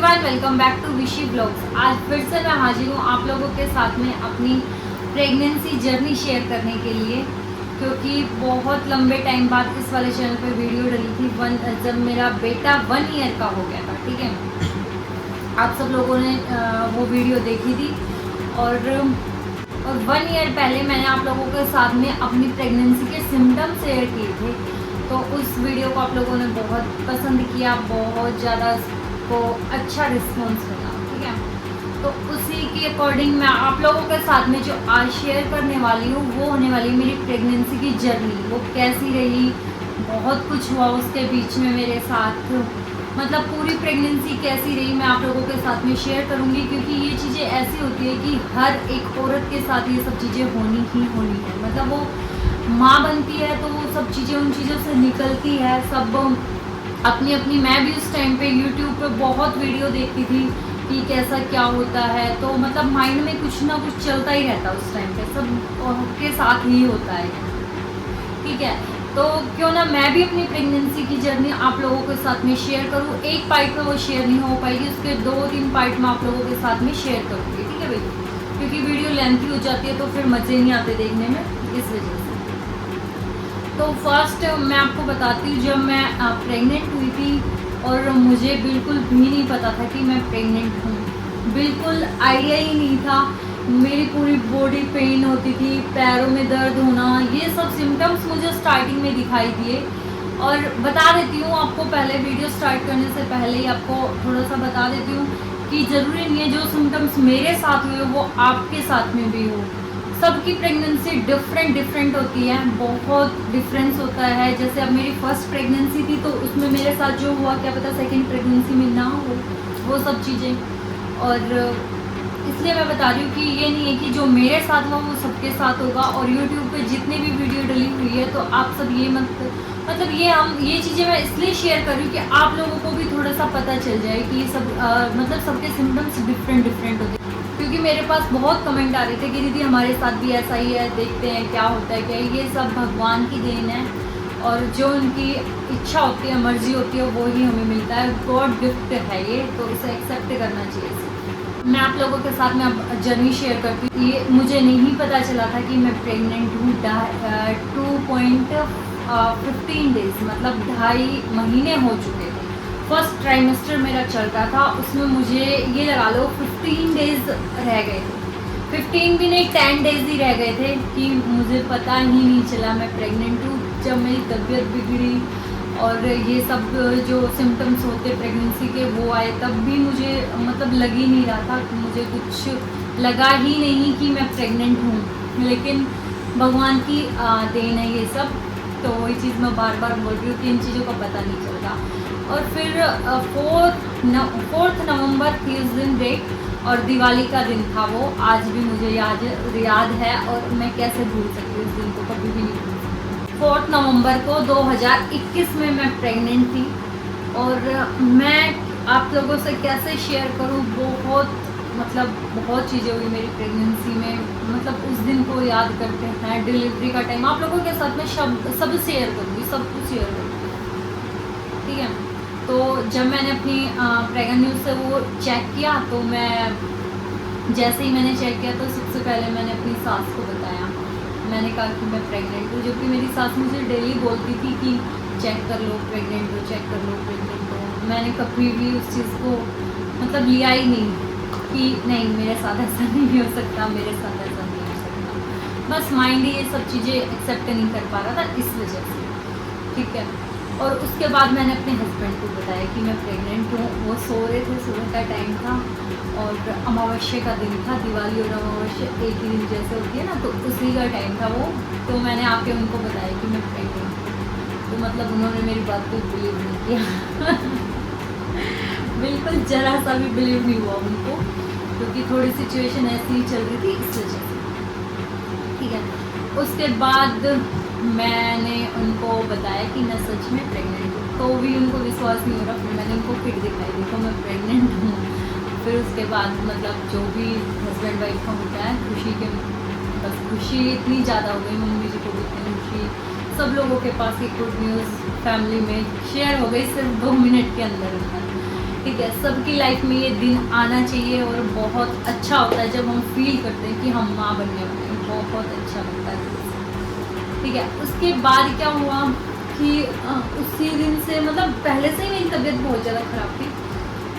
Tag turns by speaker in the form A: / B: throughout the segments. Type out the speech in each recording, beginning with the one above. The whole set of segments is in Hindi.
A: एवरीवन, वेलकम बैक टू विशी ब्लॉग्स। आज फिर से मैं हाजिर हूँ आप लोगों के साथ में अपनी प्रेगनेंसी जर्नी शेयर करने के लिए, क्योंकि बहुत लंबे टाइम बाद इस वाले चैनल पे वीडियो डली थी जब मेरा बेटा 1 ईयर का हो गया था। ठीक है, आप सब लोगों ने वो वीडियो देखी थी और 1 ईयर पहले मैंने आप लोगों के साथ में अपनी प्रेगनेंसी के सिम्टम्स शेयर किए थे। तो उस वीडियो को आप लोगों ने बहुत पसंद किया, बहुत ज़्यादा को अच्छा रिस्पॉन्स मिला। ठीक है, तो उसी के अकॉर्डिंग मैं आप लोगों के साथ में जो आज शेयर करने वाली हूँ वो होने वाली मेरी प्रेगनेंसी की जर्नी। वो कैसी रही, बहुत कुछ हुआ उसके बीच में मेरे साथ, मतलब पूरी प्रेगनेंसी कैसी रही मैं आप लोगों के साथ में शेयर करूँगी, क्योंकि ये चीज़ें ऐसी होती है कि हर एक औरत के साथ ये सब चीज़ें होनी ही होनी है। मतलब वो माँ बनती है तो वो सब चीज़ें उन चीज़ों से निकलती है सब अपनी अपनी। मैं भी उस टाइम पे यूट्यूब पे बहुत वीडियो देखती थी कि कैसा क्या होता है, तो मतलब माइंड में कुछ ना कुछ चलता ही रहता उस टाइम पे, सब के साथ ही होता है। ठीक है, तो क्यों ना मैं भी अपनी प्रेगनेंसी की जर्नी आप लोगों के साथ में शेयर करूँ। एक पार्ट में वो शेयर नहीं हो पाएगी, उसके 2-3 पार्ट में आप लोगों के साथ में शेयर करूँगी। ठीक है भाई, क्योंकि वीडियो लेंथी हो जाती है तो फिर मज़े नहीं आते देखने में, इस वजह से। तो फर्स्ट मैं आपको बताती हूँ, जब मैं प्रेग्नेंट हुई थी और मुझे बिल्कुल भी नहीं पता था कि मैं प्रेग्नेंट हूँ, बिल्कुल आइडिया ही नहीं था। मेरी पूरी बॉडी पेन होती थी, पैरों में दर्द होना, ये सब सिम्टम्स मुझे स्टार्टिंग में दिखाई दिए। और बता देती हूँ आपको, पहले वीडियो स्टार्ट करने से पहले ही आपको थोड़ा सा बता देती हूँ कि ज़रूरी नहीं है जो सिम्टम्स मेरे साथ हुए वो आपके साथ में भी हो। सबकी प्रेगनेंसी डिफरेंट होती है, बहुत डिफरेंस होता है। जैसे अब मेरी फर्स्ट प्रेगनेंसी थी तो उसमें मेरे साथ जो हुआ क्या पता सेकंड प्रेगनेंसी में ना हो, वो सब चीज़ें। और इसलिए मैं बता रही हूँ कि ये नहीं है कि जो मेरे साथ हुआ वो सबके साथ होगा। और यूट्यूब पे जितने भी वीडियो डली हुई है तो आप सब ये मतलब ये चीज़ें मैं इसलिए शेयर कर रही हूँ कि आप लोगों को भी थोड़ा सा पता चल जाए कि ये सब मतलब सबके सिम्टम्स डिफरेंट होते हैं। क्योंकि मेरे पास बहुत कमेंट आ रहे थे कि दीदी हमारे साथ भी ऐसा ही है, देखते हैं क्या होता है क्या। ये सब भगवान की देन है और जो उनकी इच्छा होती है, मर्जी होती है, वो ही हमें मिलता है। गॉड गिफ्ट है ये, तो इसे एक्सेप्ट करना चाहिए। मैं आप लोगों के साथ में अब जर्नी शेयर करती हूँ। ये मुझे नहीं पता चला था कि मैं प्रेग्नेंट हूँ 2.15 डेज़, मतलब 2.5 महीने हो चुके थे। फर्स्ट ट्राइमेस्टर मेरा चल रहा था, उसमें मुझे ये लगा लो 15 डेज़ रह गए थे। 15 भी नहीं, 10 डेज़ ही रह गए थे कि मुझे पता ही नहीं चला मैं प्रेग्नेंट हूँ। जब मेरी तबीयत बिगड़ी और ये सब जो सिम्टम्स होते प्रेगनेंसी के वो आए, तब भी मुझे मतलब लग ही नहीं रहा था, मुझे कुछ लगा ही नहीं कि मैं प्रेग्नेंट हूँ। लेकिन भगवान की देन है ये सब, तो वही चीज़ मैं बार बार बोल रही हूँ कि इन चीज़ों का पता नहीं चलता। और फिर 4 नवंबर थी उस दिन डेट, और दिवाली का दिन था वो। आज भी मुझे याद है और मैं कैसे भूल सकती हूँ उस दिन को, कभी भी नहीं भूल सकती। 4 नवंबर को 2021 में मैं प्रेग्नेंट थी। और मैं आप लोगों से कैसे शेयर करूँ, बहुत चीज़ें हुई मेरी प्रेगनेंसी में। मतलब उस दिन को याद करते हैं, डिलीवरी का टाइम आप लोगों के साथ में सब शेयर करूँगी, सब कुछ शेयर करूँगी। ठीक है, तो जब मैंने अपनी प्रेगनेंट न्यूज़ से वो चेक किया, तो मैं जैसे ही मैंने चेक किया तो सबसे पहले मैंने अपनी सास को बताया। मैंने कहा कि मैं प्रेग्नेंट हूँ, जबकि मेरी सास मुझे डेली बोलती थी कि चेक कर लो प्रेग्नेंट हो, चेक कर लो प्रेग्नेंट हो। मैंने कभी भी उस चीज़ को मतलब लिया ही नहीं कि नहीं मेरे साथ ऐसा नहीं हो सकता, मेरे साथ ऐसा नहीं हो सकता। बस माइंड ही ये सब चीज़ें एक्सेप्ट नहीं कर पा रहा था, इस वजह से। ठीक है, और उसके बाद मैंने अपने हस्बैंड को बताया कि मैं प्रेग्नेंट हूँ। वो सो रहे थे, सुबह का टाइम था और अमावस्या का दिन था। दिवाली और अमावस्या एक ही दिन जैसे होती है ना, तो उसी का टाइम था वो। तो मैंने आके उनको बताया कि मैं प्रेग्नेंट हूँ, तो मतलब उन्होंने मेरी बात को बिलीव नहीं किया बिल्कुल ज़रा सा भी बिलीव नहीं हुआ उनको, क्योंकि थोड़ी सिचुएशन ऐसी ही चल रही थी, इस वजह से। ठीक है, उसके बाद मैंने उनको बताया कि मैं सच में प्रेग्नेंट हूँ, तो भी उनको विश्वास नहीं हो रहा। फिर मैंने उनको फिर दिखाई, देखो मैं प्रेग्नेंट हूँ। फिर उसके बाद मतलब जो भी हस्बैंड वाइफ का होता है, खुशी के बस खुशी इतनी ज़्यादा हो गई, मम्मी जी को भी इतनी खुशी, सब लोगों के पास एक गुड न्यूज़ फैमिली में शेयर हो गई सिर्फ 2 मिनट के अंदर। ठीक है, सबकी लाइफ में ये दिन आना चाहिए और बहुत अच्छा होता है जब हम फील करते हैं कि हम माँ बनने वाले हैं, बहुत अच्छा लगता है। ठीक है, उसके बाद क्या हुआ कि उसी दिन से मतलब पहले से ही मेरी तबीयत बहुत ज़्यादा ख़राब थी,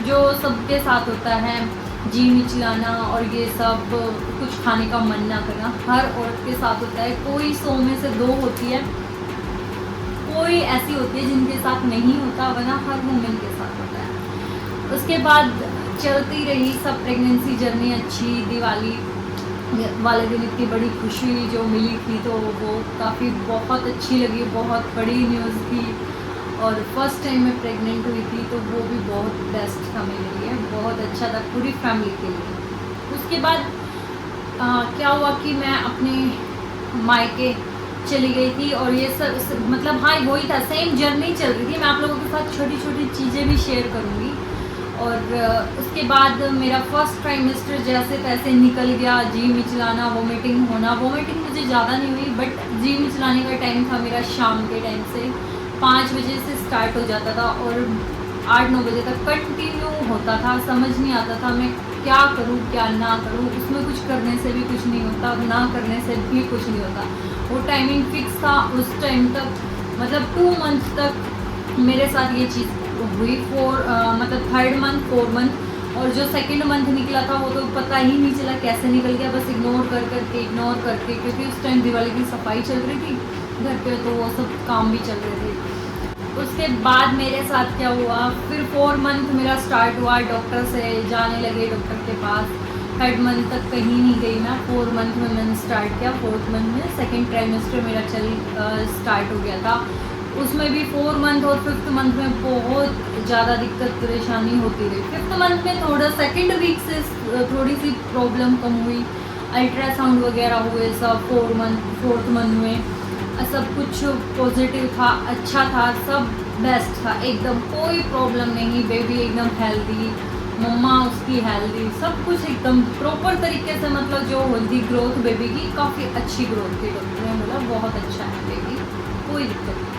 A: जो सबके साथ होता है, जी मिचलाना और ये सब, कुछ खाने का मन ना करना, हर औरत के साथ होता है। कोई 100 में से 2 होती है, कोई ऐसी होती है जिनके साथ नहीं होता, वरना हर वुमेन के साथ होता है। उसके बाद चलती रही सब प्रेगनेंसी जर्नी अच्छी। दिवाली वाले दिन इतनी बड़ी खुशी जो मिली थी तो वो काफ़ी बहुत अच्छी लगी, बहुत बड़ी न्यूज़ थी। और फर्स्ट टाइम मैं प्रेग्नेंट हुई थी तो वो भी बहुत बेस्ट था मेरे लिए, बहुत अच्छा था पूरी फैमिली के लिए। उसके बाद क्या हुआ कि मैं अपने मायके चली गई थी और ये सब मतलब हाँ वही था, सेम जर्नी चल रही थी। मैं आप लोगों के साथ छोटी छोटी चीज़ें भी शेयर करूँगी। और उसके बाद मेरा फर्स्ट ट्राइमेस्टर जैसे तैसे निकल गया। जी मिचलाना, वोमिटिंग होना, वोमिटिंग मुझे ज़्यादा नहीं हुई, बट जी मिचलाने का टाइम था मेरा शाम के टाइम से 5 बजे से स्टार्ट हो जाता था और 8-9 बजे तक कंटिन्यू होता था। समझ नहीं आता था मैं क्या करूँ क्या ना करूँ, उसमें कुछ करने से भी कुछ नहीं होता, ना करने से भी कुछ नहीं होता। वो टाइमिंग फिक्स था उस टाइम तक, मतलब 2 मंथ तक मेरे साथ ये चीज़ हुई। मतलब 3rd मंथ 4 मंथ, और जो 2nd मंथ निकला था वो तो पता ही नहीं चला कैसे निकल गया, बस इग्नोर करके, क्योंकि उस टाइम दिवाली की सफाई चल रही थी घर पे, तो वो सब काम भी चल रहे थे। उसके बाद मेरे साथ क्या हुआ, फिर 4 मंथ मेरा स्टार्ट हुआ, डॉक्टर से जाने लगे डॉक्टर के पास। 3rd मंथ तक कहीं नहीं गई मैं, 4 मंथ में मैंने स्टार्ट किया। 4th मंथ में 2nd ट्राइमेस्टर मेरा स्टार्ट हो गया था। उसमें भी 4 मंथ और 5th मंथ में बहुत ज़्यादा दिक्कत परेशानी होती रही। 5th मंथ में थोड़ा 2nd वीक से थोड़ी सी प्रॉब्लम कम हुई, अल्ट्रासाउंड वगैरह हुए सब। 4th मंथ में सब कुछ पॉजिटिव था, अच्छा था, सब बेस्ट था, एकदम कोई प्रॉब्लम नहीं। बेबी एकदम हेल्दी, मम्मा उसकी हेल्दी, सब कुछ एकदम प्रॉपर तरीके से, मतलब जो हेल्दी ग्रोथ बेबी की काफ़ी अच्छी ग्रोथ थी। डॉक्टर ने बोला बहुत अच्छा है बेबी, कोई दिक्कत नहीं।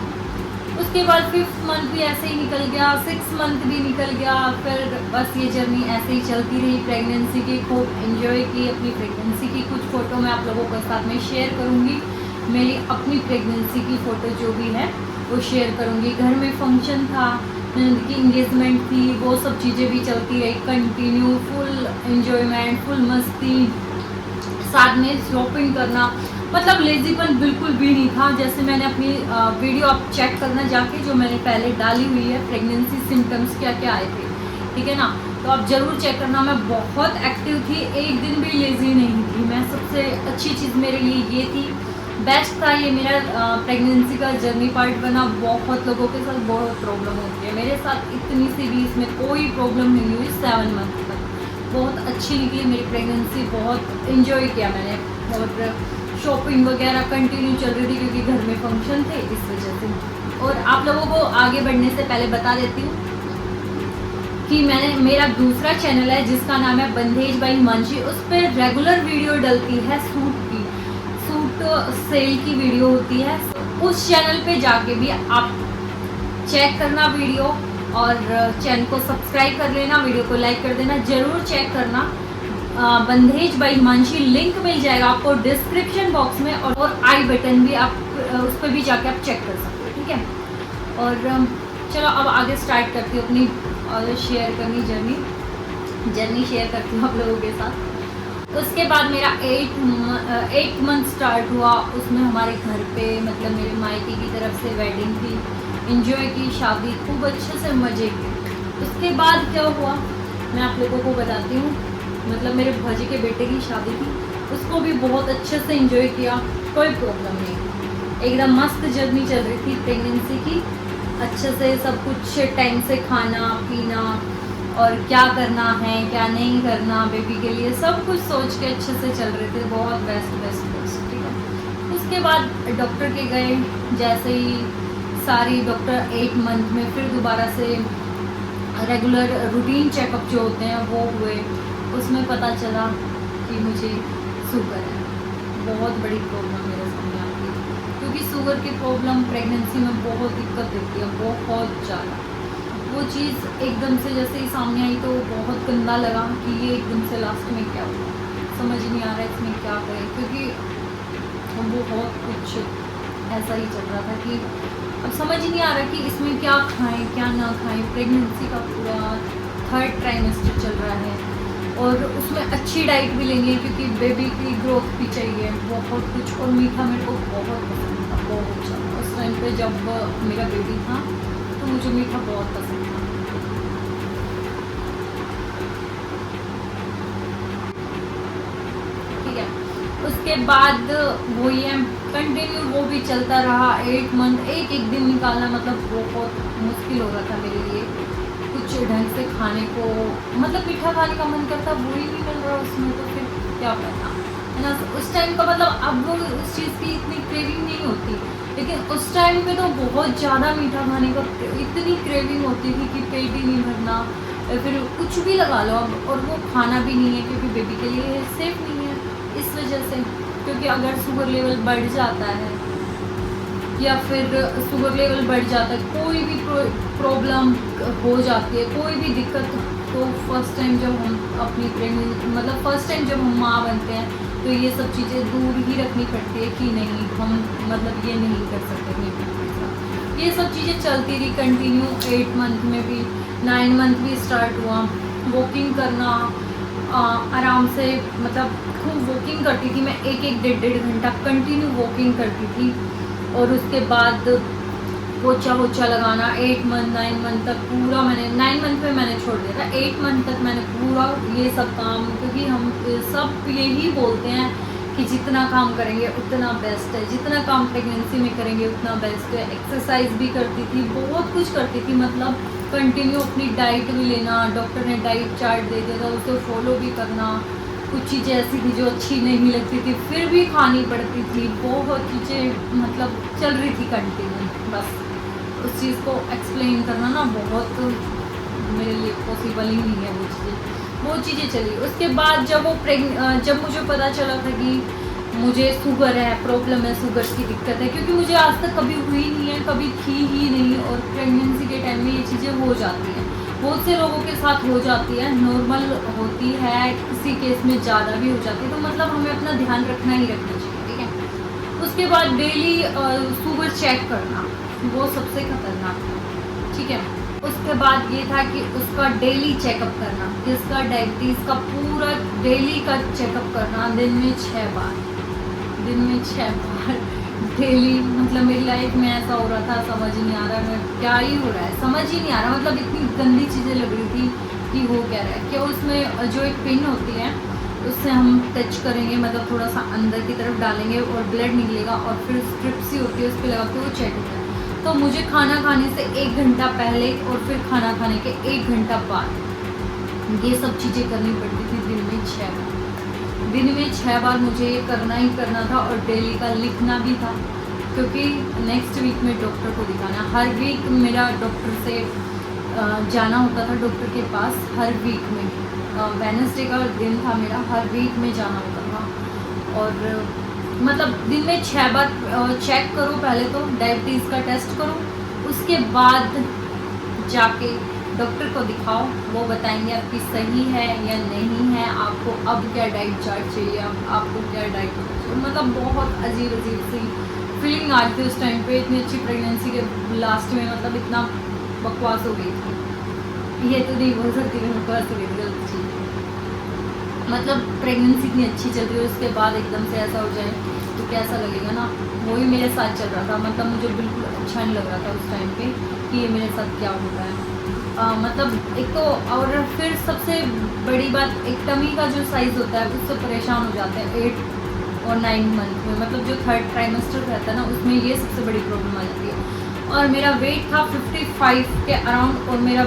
A: उसके बाद 5th मंथ भी ऐसे ही निकल गया, 6th मंथ भी निकल गया। फिर बस ये जर्नी ऐसे ही चलती रही प्रेगनेंसी की। खूब एंजॉय की अपनी प्रेगनेंसी की। कुछ फ़ोटो मैं आप लोगों के साथ में शेयर करूँगी, मेरी अपनी प्रेगनेंसी की फ़ोटो जो भी है वो शेयर करूँगी। घर में फंक्शन था, ननद की इंगेजमेंट थी, वो सब चीज़ें भी चलती रही कंटिन्यू, फुल एंजॉयमेंट, फुल मस्ती, साथ में शॉपिंग करना, मतलब लेजीपन बिल्कुल भी नहीं था। जैसे मैंने अपनी वीडियो आप चेक करना जाके, जो मैंने पहले डाली हुई है, प्रेगनेंसी सिम्टम्स क्या क्या आए थे, ठीक है ना, तो आप ज़रूर चेक करना। मैं बहुत एक्टिव थी, एक दिन भी लेज़ी नहीं थी मैं। सबसे अच्छी चीज़ मेरे लिए ये थी, बेस्ट था ये मेरा प्रेगनेंसी का जर्नी पार्ट बना। बहुत लोगों के साथ बहुत प्रॉब्लम होती है, मेरे साथ इतनी सी भी इसमें कोई प्रॉब्लम नहीं हुई। 7 मंथ तक बहुत अच्छी निकली मेरी प्रेगनेंसी, बहुत इन्जॉय किया मैंने। और शॉपिंग वगैरह कंटिन्यू चल रही थी क्योंकि घर में फंक्शन थे, इस वजह से। और आप लोगों को आगे बढ़ने से पहले बता देती हूँ कि मेरा दूसरा चैनल है जिसका नाम है बंधेज बाई हिमांशी। उस पर रेगुलर वीडियो डलती है सूट सेल की वीडियो होती है। उस चैनल पे जाके भी आप चेक करना वीडियो, और चैनल को सब्सक्राइब कर लेना, वीडियो को लाइक कर देना, ज़रूर चेक करना। बंधेज बाई हिमांशी लिंक मिल जाएगा आपको डिस्क्रिप्शन बॉक्स में, और आई बटन भी, आप उस पर भी जाके आप चेक कर सकते हो, ठीक है। और चलो अब आगे स्टार्ट करती हूँ अपनी और शेयर करनी जर्नी शेयर करती हूँ आप लोगों के साथ। उसके बाद मेरा 8th मंथ स्टार्ट हुआ। उसमें हमारे घर पे, मतलब मेरे मायके की तरफ से वेडिंग थी, एंजॉय की, शादी खूब अच्छे से मज़े किए। उसके बाद क्या हुआ मैं आप लोगों को बताती हूँ। मतलब मेरे भाजी के बेटे की शादी थी, उसको भी बहुत अच्छे से एंजॉय किया, कोई प्रॉब्लम नहीं, एकदम मस्त जर्नी चल रही थी प्रेगनेंसी की। अच्छे से सब कुछ टाइम से खाना पीना, और क्या करना है क्या नहीं करना बेबी के लिए, सब कुछ सोच के अच्छे से चल रहे थे, बहुत बेस्ट, ठीक है। उसके बाद डॉक्टर के गए, जैसे ही सारी डॉक्टर 8 मंथ में फिर दोबारा से रेगुलर रूटीन चेकअप जो होते हैं वो हुए। उसमें पता चला कि मुझे शुगर है, बहुत बड़ी प्रॉब्लम मेरे सामने आ गई, क्योंकि शुगर की प्रॉब्लम प्रेगनेंसी में बहुत दिक्कत देती है, बहुत ज़्यादा। वो चीज़ एकदम से जैसे ही सामने आई तो बहुत गंदा लगा कि ये एकदम से लास्ट में क्या हुआ, समझ नहीं आ रहा इसमें क्या करें, क्योंकि वो बहुत कुछ ऐसा ही चल रहा था कि अब समझ ही नहीं आ रहा कि इसमें क्या खाएं क्या ना खाएं। प्रेगनेंसी का पूरा 3rd ट्राइमेस्टर चल रहा है और उसमें अच्छी डाइट भी लेनी है क्योंकि बेबी की ग्रोथ भी चाहिए, बहुत कुछ। और मीठा मेरे को बहुत पसंद था, बहुत ज़्यादा। उस टाइम पे जब मेरा बेबी था तो मुझे मीठा बहुत पसंद था। ठीक है, उसके बाद वो ये कंटिन्यू वो भी चलता रहा 8 मंथ। एक दिन निकालना मतलब बहुत मुश्किल हो रहा था मेरे लिए। कुछ ढंग से खाने को मतलब मीठा खाने का मन करता, वो ही नहीं मिल रहा उसमें, तो फिर क्या करना है ना। उस टाइम का मतलब अब वो उस चीज़ की इतनी क्रेविंग नहीं होती, लेकिन उस टाइम पे तो बहुत ज़्यादा मीठा खाने का इतनी क्रेविंग होती थी कि पेट ही नहीं भरना, फिर कुछ भी लगा लो अब। और वो खाना भी नहीं है क्योंकि बेबी के लिए सेफ नहीं है, इस वजह से। क्योंकि अगर शुगर लेवल बढ़ जाता है या फिर शुगर लेवल बढ़ जाता है, कोई भी प्रॉब्लम हो जाती है, कोई भी दिक्कत, तो फर्स्ट टाइम जब हम अपनी प्रेगनेंसी मतलब फर्स्ट टाइम जब हम माँ बनते हैं तो ये सब चीज़ें दूर ही रखनी पड़ती है कि नहीं हम मतलब ये नहीं कर सकते अपनी बेबी के साथ। ये सब चीज़ें चलती रही कंटिन्यू। 8 मंथ में भी, 9 मंथ भी स्टार्ट हुआ वॉकिंग करना। आराम से मतलब खूब वॉकिंग करती थी मैं, 1-1 1.5 घंटा कंटिन्यू वॉकिंग करती थी। और उसके बाद पोछा वोछा लगाना 8 मंथ 9 मंथ तक पूरा मैंने 9 मंथ में मैंने छोड़ दिया था। 8 मंथ तक मैंने पूरा ये सब काम, क्योंकि हम सब यही बोलते हैं कि जितना काम करेंगे उतना बेस्ट है, जितना काम प्रेगनेंसी में करेंगे उतना बेस्ट है। एक्सरसाइज भी करती थी, बहुत कुछ करती थी, मतलब कंटिन्यू अपनी डाइट भी लेना। डॉक्टर ने डाइट चार्ट दे दिया था, उसे फॉलो भी करना। कुछ चीज़ें ऐसी थी जो अच्छी नहीं लगती थी फिर भी खानी पड़ती थी। बहुत चीज़ें मतलब चल रही थी कंटिन्यू। बस उस चीज़ को एक्सप्लेन करना ना बहुत मेरे लिए पॉसिबल ही नहीं है। वो चीज़ें चली। उसके बाद जब जब मुझे पता चला था कि मुझे शुगर है, प्रॉब्लम है, शुगर की दिक्कत है, क्योंकि मुझे आज तक कभी हुई नहीं है, कभी थी ही नहीं। और प्रेगनेंसी के टाइम में ये चीज़ें हो जाती हैं, बहुत से लोगों के साथ हो जाती है, नॉर्मल होती है, किसी केस में ज़्यादा भी हो जाती है। तो मतलब हमें अपना ध्यान रखना ही रखना चाहिए, ठीक है। उसके बाद डेली शुगर चेक करना, वो सबसे खतरनाक था, ठीक है। उसके बाद ये था कि उसका डेली चेकअप करना, जिसका डायबिटीज़ का पूरा डेली का चेकअप करना, दिन में 6 बार डेली। मतलब मेरी लाइफ में ऐसा हो रहा था, समझ ही नहीं आ रहा मैं क्या ही हो रहा है, समझ ही नहीं आ रहा। मतलब इतनी गंदी चीज़ें लग रही थी कि हो क्या रहा है। कि उसमें जो एक पिन होती है उससे हम टच करेंगे, मतलब थोड़ा सा अंदर की तरफ डालेंगे और ब्लड निकलेगा, और फिर स्ट्रिप सी होती है उस पर लगा के वो चेक होता है। तो मुझे खाना खाने से 1 घंटा पहले और फिर खाना खाने के 1 घंटा बाद ये सब चीज़ें करनी पड़ती थी। दिन में 6 बार मुझे ये करना ही करना था, और डेली का लिखना भी था, क्योंकि नेक्स्ट वीक में डॉक्टर को दिखाना। हर वीक मेरा डॉक्टर से जाना होता था, डॉक्टर के पास हर वीक में। वेडनेसडे का दिन था मेरा, हर वीक में जाना होता था। और मतलब दिन में 6 बार चेक करो, पहले तो डायबिटीज़ का टेस्ट करो, उसके बाद जाके डॉक्टर को दिखाओ, वो बताएंगे आपकी सही है या नहीं है, आपको अब क्या डाइट चार्ट चाहिए, आपको क्या डाइट चाहिए। मतलब बहुत अजीब सी फीलिंग आ रही थी उस टाइम पे। इतनी अच्छी प्रेगनेंसी के लास्ट में मतलब इतना बकवास हो गई थी, ये तो नहीं बोल सकती मैं, बकवास हो गई थी, गलत चीज़। मतलब प्रेगनेंसी इतनी अच्छी चल रही है, उसके बाद एकदम से ऐसा हो जाए तो कैसा लगेगा ना। वही मेरे साथ चल रहा था, मतलब मुझे बिल्कुल अच्छा नहीं लग रहा था उस टाइम पे कि ये मेरे साथ क्या हो रहा है। मतलब एक तो, और फिर सबसे बड़ी बात, एक टमी का जो साइज़ होता है उससे परेशान हो जाते हैं 8 और 9 मंथ में। मतलब जो 3rd ट्राइमेस्टर रहता है ना, उसमें ये सबसे बड़ी प्रॉब्लम आ जाती है। और मेरा वेट था 55 के अराउंड, और मेरा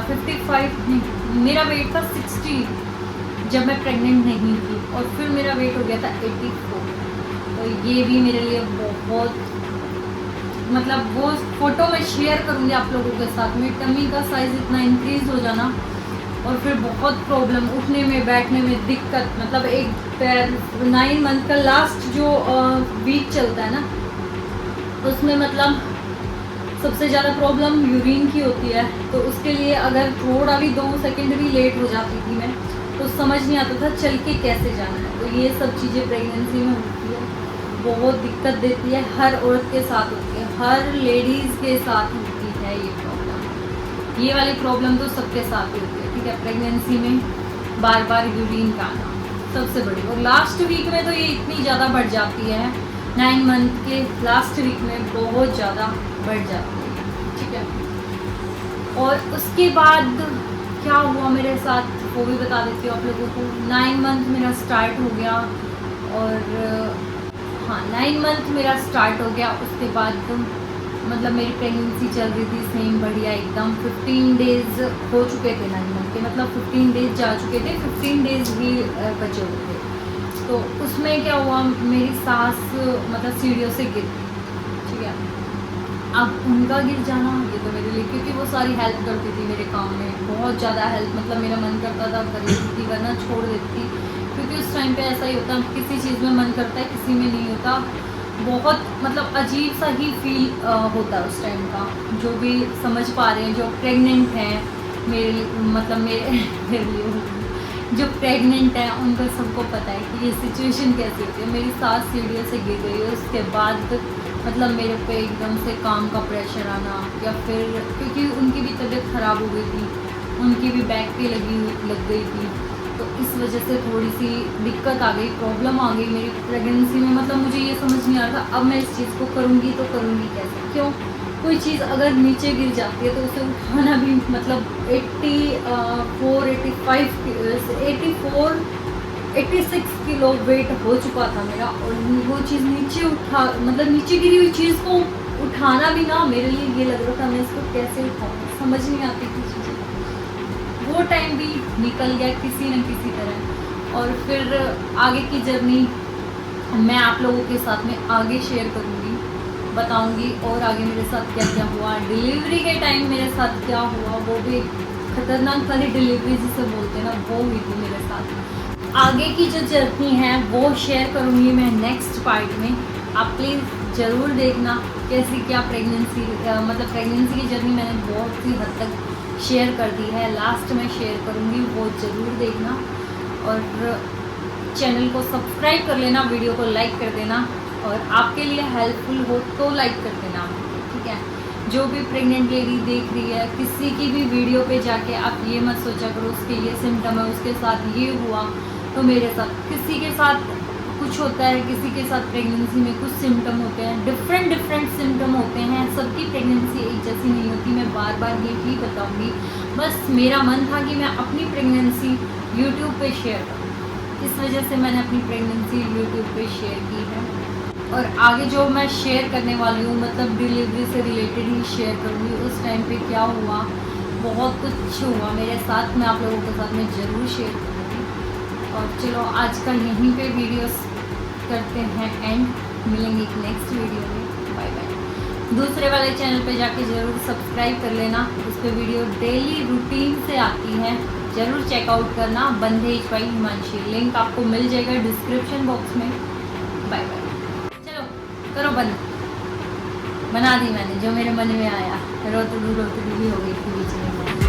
A: 55 नहीं, मेरा वेट था 60 जब मैं प्रेग्नेंट नहीं थी, और फिर मेरा वेट हो गया था 84। तो ये भी मेरे लिए बहुत, मतलब वो फ़ोटो मैं शेयर करूँगी आप लोगों के साथ में। टमी का साइज़ इतना इंक्रीज़ हो जाना, और फिर बहुत प्रॉब्लम, उठने में बैठने में दिक्कत। मतलब एक पैर 9 मंथ का लास्ट जो वीक चलता है ना, उसमें मतलब सबसे ज़्यादा प्रॉब्लम यूरिन की होती है, तो उसके लिए अगर थोड़ा भी 2 सेकंड भी लेट हो जाती थी मैं, तो समझ नहीं आता था चल के कैसे जाना है। तो ये सब चीज़ें प्रेगनेंसी में होती है, बहुत दिक्कत देती है, हर औरत के साथ होती है, हर लेडीज़ के साथ होती है ये प्रॉब्लम। ये वाली प्रॉब्लम तो सबके साथ ही होती है, ठीक है। प्रेगनेंसी में बार बार यूरिन का आना सबसे बड़ी, और लास्ट वीक में तो ये इतनी ज़्यादा बढ़ जाती है, 9 मंथ के लास्ट वीक में बहुत ज़्यादा बढ़ जाती है, ठीक है। और उसके बाद क्या हुआ मेरे साथ वो भी बता देती हूँ आप लोगों को। 9 मंथ मेरा स्टार्ट हो गया, और हाँ 9 मंथ मेरा स्टार्ट हो गया। उसके बाद मतलब मेरी प्रेगनेंसी चल रही थी सेम बढ़िया एकदम। 15 डेज़ हो चुके थे 9 मंथ के, मतलब 15 डेज़ जा चुके थे, 15 डेज़ ही बचे हुए थे। तो उसमें क्या हुआ, मेरी सास मतलब सीढ़ियों से गिर गई, ठीक है। अब उनका गिर जाना ये तो मेरे लिए, क्योंकि वो सारी हेल्प करती थी मेरे काम में, बहुत ज़्यादा हेल्प, मतलब मेरा मन करता था कर लेती थी, वरना छोड़ देती थी। क्योंकि उस टाइम पे ऐसा ही होता है, किसी चीज़ में मन करता है, किसी में नहीं होता। बहुत मतलब अजीब सा ही फील होता है उस टाइम का। जो भी समझ पा रहे हैं, जो प्रेग्नेंट हैं, मेरे मतलब मेरे लिए जो प्रेग्नेंट है उनको सबको पता है कि ये सिचुएशन कैसी होती है। मेरी सास सीढ़ियों से गिर गई है, उसके बाद मतलब मेरे पे एकदम से काम का प्रेशर आना, या फिर क्योंकि उनकी भी तबीयत ख़राब हो गई थी, उनकी भी बैक पे लग गई थी, तो इस वजह से थोड़ी सी दिक्कत आ गई, प्रॉब्लम आ गई मेरी प्रेगनेंसी में। मतलब मुझे ये समझ नहीं आ रहा था अब मैं इस चीज़ को करूँगी तो करूँगी कैसे। क्यों, कोई चीज़ अगर नीचे गिर जाती है तो उसे उठाना भी मतलब 86 किलो वेट हो चुका था मेरा, और वो चीज़ नीचे उठा मतलब नीचे गिरी हुई चीज़ को उठाना भी ना मेरे लिए ये लग रहा था मैं इसको कैसे उठाऊँ, समझ नहीं आती थी चीज़ें। वो टाइम भी निकल गया किसी न किसी तरह। और फिर आगे की जर्नी मैं आप लोगों के साथ में आगे शेयर करूँगी, बताऊँगी, और आगे मेरे साथ क्या क्या हुआ। डिलीवरी के टाइम मेरे साथ क्या हुआ, वो भी खतरनाक वाली डिलीवरी जिसे बोलते हैं ना, वो हुई थी मेरे साथ। आगे की जो जर्नी है वो शेयर करूँगी मैं नेक्स्ट पार्ट में। आप प्लीज़ ज़रूर देखना कैसी क्या प्रेगनेंसी मतलब प्रेगनेंसी की जर्नी मैंने बहुत सी हद तक शेयर कर दी है, लास्ट में शेयर करूँगी, वो ज़रूर देखना। और चैनल को सब्सक्राइब कर लेना, वीडियो को लाइक कर देना, और आपके लिए हेल्पफुल हो तो लाइक कर देना, ठीक है। जो भी प्रेग्नेंट लेडी देख रही है, किसी की भी वीडियो पे जाके आप ये मत सोचा करो उसके ये सिम्टम है, उसके साथ ये हुआ तो मेरे साथ। किसी के साथ कुछ होता है, किसी के साथ प्रेगनेंसी में कुछ सिम्टम होते हैं, डिफरेंट सिम्टम होते हैं, सबकी प्रेगनेंसी एक जैसी नहीं होती। मैं बार बार ये ही बताऊँगी, बस मेरा मन था कि मैं अपनी प्रेगनेंसी यूट्यूब पे शेयर करूँ, इस वजह से मैंने अपनी प्रेगनेंसी यूट्यूब पे शेयर की है। और आगे जो मैं शेयर करने वाली हूँ मतलब डिलीवरी से रिलेटेड ही शेयर करूँगी। उस टाइम पे क्या हुआ, बहुत कुछ हुआ मेरे साथ, मैं आप लोगों के साथ में ज़रूर शेयर करूँगी। और चलो आज का यहीं पे वीडियोस करते हैं एंड, मिलेंगे एक नेक्स्ट वीडियो में, बाय बाय। दूसरे वाले चैनल पे जाके ज़रूर सब्सक्राइब कर लेना, उस पर वीडियो डेली रूटीन से आती है, ज़रूर चेकआउट करना। बंदेज बाई हिमांशी, लिंक आपको मिल जाएगा डिस्क्रिप्शन बॉक्स में। Bye bye. चलो करो बंद, बना दी मैंने जो मेरे मन में आया, रोतड़ू भी हो गई थी बीच में।